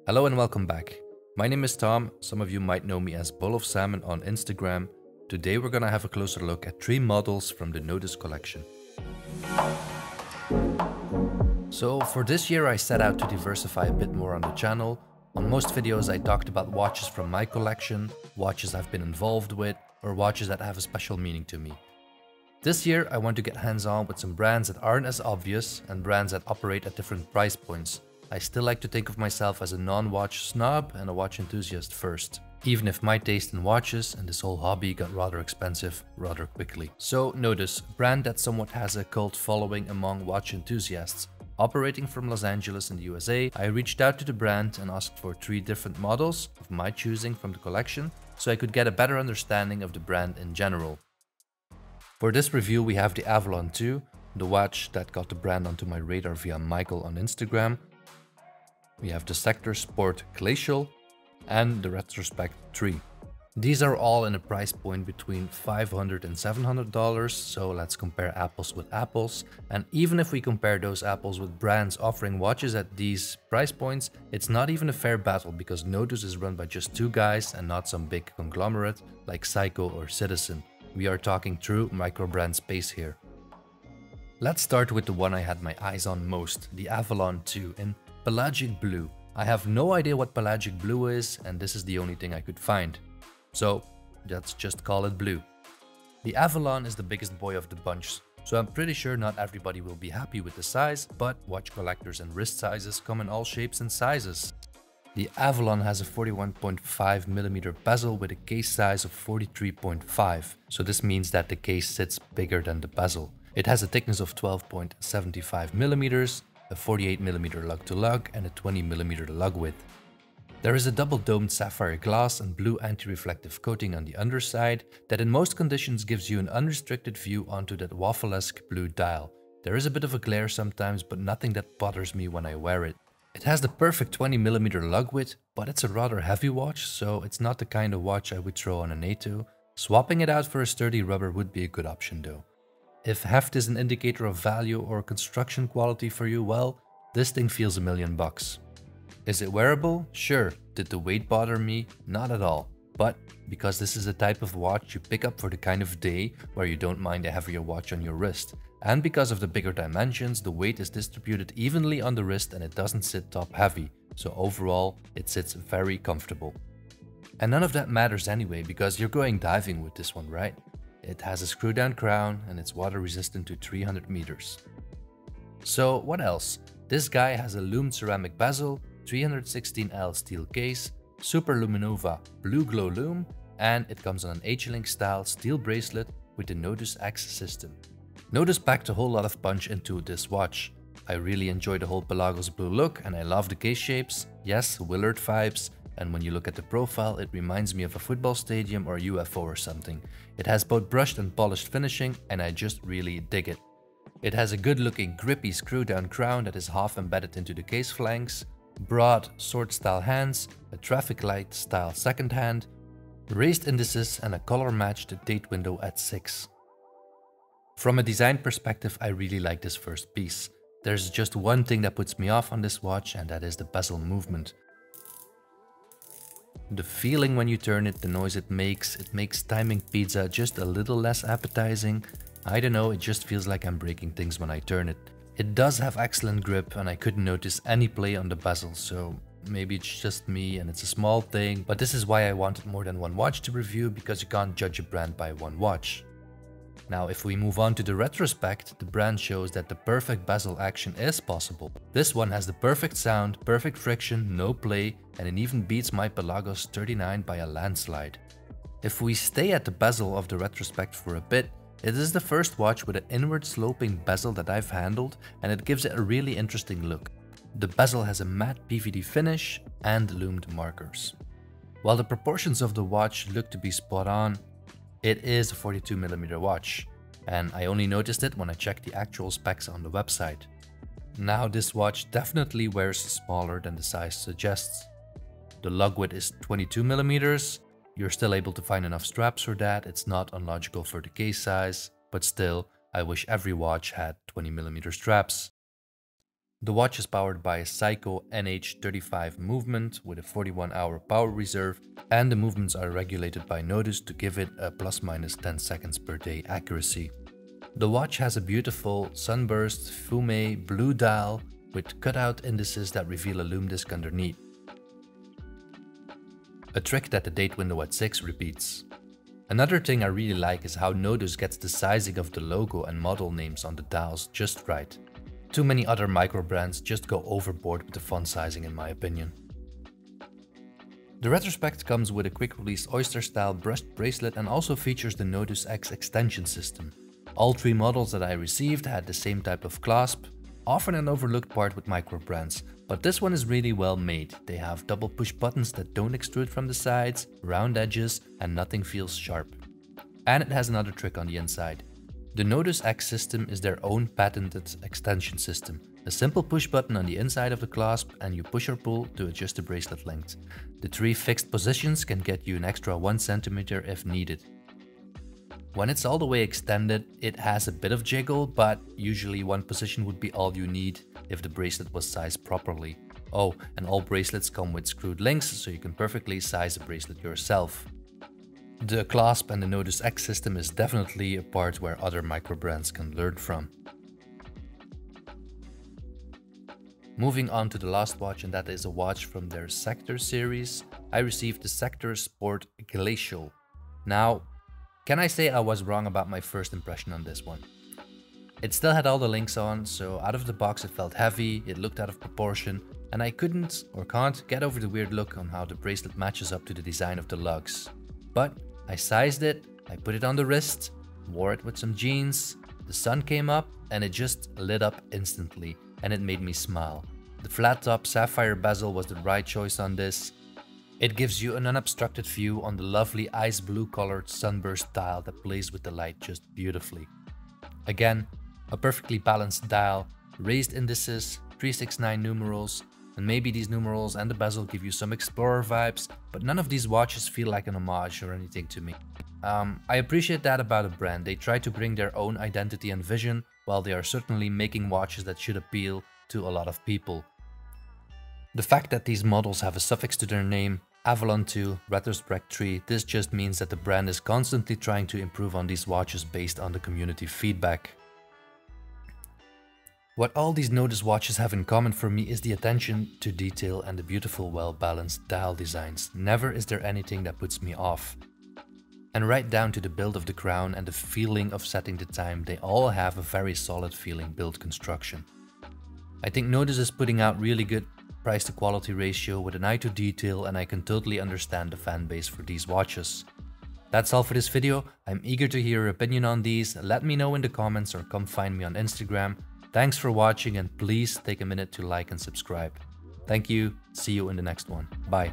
Hello and welcome back. My name is Tom. Some of you might know me as Bowl of Salmon on Instagram. Today we're gonna have a closer look at 3 models from the Nodus collection. So for this year I set out to diversify a bit more on the channel. On most videos I talked about watches from my collection, watches I've been involved with, or watches that have a special meaning to me. This year I want to get hands-on with some brands that aren't as obvious and brands that operate at different price points. I still like to think of myself as a non-watch snob and a watch enthusiast first, even if my taste in watches and this whole hobby got rather expensive rather quickly. So Nodus, a brand that somewhat has a cult following among watch enthusiasts. Operating from Los Angeles in the USA, I reached out to the brand and asked for 3 different models of my choosing from the collection so I could get a better understanding of the brand in general. For this review we have the Avalon II, the watch that got the brand onto my radar via Michael on Instagram. We have the Sector Sport Glacial and the Retrospect III. These are all in a price point between $500 and $700, so let's compare apples with apples. And even if we compare those apples with brands offering watches at these price points, it's not even a fair battle because Nodus is run by just 2 guys and not some big conglomerate like Seiko or Citizen. We are talking true microbrand space here. Let's start with the one I had my eyes on most, the Avalon II in Pelagic Blue. I have no idea what Pelagic Blue is, and this is the only thing I could find. So let's just call it blue. The Avalon is the biggest boy of the bunch, so I'm pretty sure not everybody will be happy with the size, but watch collectors and wrist sizes come in all shapes and sizes. The Avalon has a 41.5mm bezel with a case size of 43.5, so this means that the case sits bigger than the bezel. It has a thickness of 12.75mm, a 48mm lug-to-lug and a 20mm lug width. There is a double domed sapphire glass and blue anti-reflective coating on the underside that in most conditions gives you an unrestricted view onto that waffle-esque blue dial. There is a bit of a glare sometimes, but nothing that bothers me when I wear it. It has the perfect 20mm lug width, but it's a rather heavy watch, so it's not the kind of watch I would throw on an A2. Swapping it out for a sturdy rubber would be a good option though. If heft is an indicator of value or construction quality for you, well, this thing feels $1,000,000. Is it wearable? Sure. Did the weight bother me? Not at all. But because this is a type of watch you pick up for the kind of day where you don't mind a heavier watch on your wrist. And because of the bigger dimensions, the weight is distributed evenly on the wrist and it doesn't sit top heavy. So overall, it sits very comfortable. And none of that matters anyway because you're going diving with this one, right? It has a screw down crown and it's water resistant to 300 meters. So what else? This guy has a loomed ceramic bezel, 316L steel case, Super Luminova blue glow lume, and it comes on an H-Link style steel bracelet with the Nodus X system. Nodus packed a whole lot of punch into this watch. I really enjoy the whole Pelagos blue look and I love the case shapes, yes, Willard vibes, and when you look at the profile it reminds me of a football stadium or UFO or something. It has both brushed and polished finishing and I just really dig it. It has a good looking grippy screw down crown that is half embedded into the case flanks, broad sword style hands, a traffic light style second hand, raised indices and a color matched date window at 6. From a design perspective I really like this first piece. There's just one thing that puts me off on this watch and that is the bezel movement. The feeling when you turn it, the noise it makes timing pizza just a little less appetizing. I don't know, it just feels like I'm breaking things when I turn it. It does have excellent grip and I couldn't notice any play on the bezel, so maybe it's just me and it's a small thing, but this is why I wanted more than one watch to review because you can't judge a brand by one watch. Now if we move on to the retrospect, the brand shows that the perfect bezel action is possible. This one has the perfect sound, perfect friction, no play, and it even beats my Pelagos 39 by a landslide. If we stay at the bezel of the retrospect for a bit, it is the first watch with an inward sloping bezel that I've handled and it gives it a really interesting look. The bezel has a matte PVD finish and loomed markers. While the proportions of the watch look to be spot on, it is a 42mm watch, and I only noticed it when I checked the actual specs on the website. Now this watch definitely wears smaller than the size suggests. The lug width is 22mm, you're still able to find enough straps for that, it's not unlogical for the case size, but still, I wish every watch had 20mm straps. The watch is powered by a Seiko NH35 movement with a 41-hour power reserve, and the movements are regulated by Nodus to give it a ± 10 seconds per day accuracy. The watch has a beautiful sunburst fume blue dial with cutout indices that reveal a lume disc underneath. A trick that the date window at 6 repeats. Another thing I really like is how Nodus gets the sizing of the logo and model names on the dials just right. Too many other micro brands just go overboard with the font sizing in my opinion. The Retrospect comes with a quick release oyster style brushed bracelet and also features the Nodus X extension system. All 3 models that I received had the same type of clasp, often an overlooked part with micro brands, but this one is really well made. They have double push buttons that don't extrude from the sides, round edges, and nothing feels sharp. And it has another trick on the inside. The Nodus X system is their own patented extension system. A simple push button on the inside of the clasp and you push or pull to adjust the bracelet length. The 3 fixed positions can get you an extra 1 cm if needed. When it's all the way extended, it has a bit of jiggle, but usually one position would be all you need if the bracelet was sized properly. Oh, and all bracelets come with screwed links, so you can perfectly size the bracelet yourself. The clasp and the Nodus X system is definitely a part where other micro brands can learn from. Moving on to the last watch, and that is a watch from their Sector series. I received the Sector Sport Glacial. Now, can I say I was wrong about my first impression on this one? It still had all the links on, so out of the box it felt heavy, it looked out of proportion, and I couldn't or can't get over the weird look on how the bracelet matches up to the design of the lugs. But I sized it, I put it on the wrist, wore it with some jeans, the sun came up and it just lit up instantly and it made me smile. The flat top sapphire bezel was the right choice on this. It gives you an unobstructed view on the lovely ice blue colored sunburst dial that plays with the light just beautifully. Again, a perfectly balanced dial, raised indices, 369 numerals, and maybe these numerals and the bezel give you some explorer vibes, but none of these watches feel like an homage or anything to me. I appreciate that about a brand. They try to bring their own identity and vision, while they are certainly making watches that should appeal to a lot of people. The fact that these models have a suffix to their name, Avalon II, Retrospect III, this just means that the brand is constantly trying to improve on these watches based on the community feedback. What all these Nodus watches have in common for me is the attention to detail and the beautiful well-balanced dial designs. Never is there anything that puts me off. And right down to the build of the crown and the feeling of setting the time, they all have a very solid feeling build construction. I think Nodus is putting out really good price to quality ratio with an eye to detail, and I can totally understand the fan base for these watches. That's all for this video. I'm eager to hear your opinion on these. Let me know in the comments or come find me on Instagram. Thanks for watching and please take a minute to like and subscribe. Thank you. See you in the next one. Bye.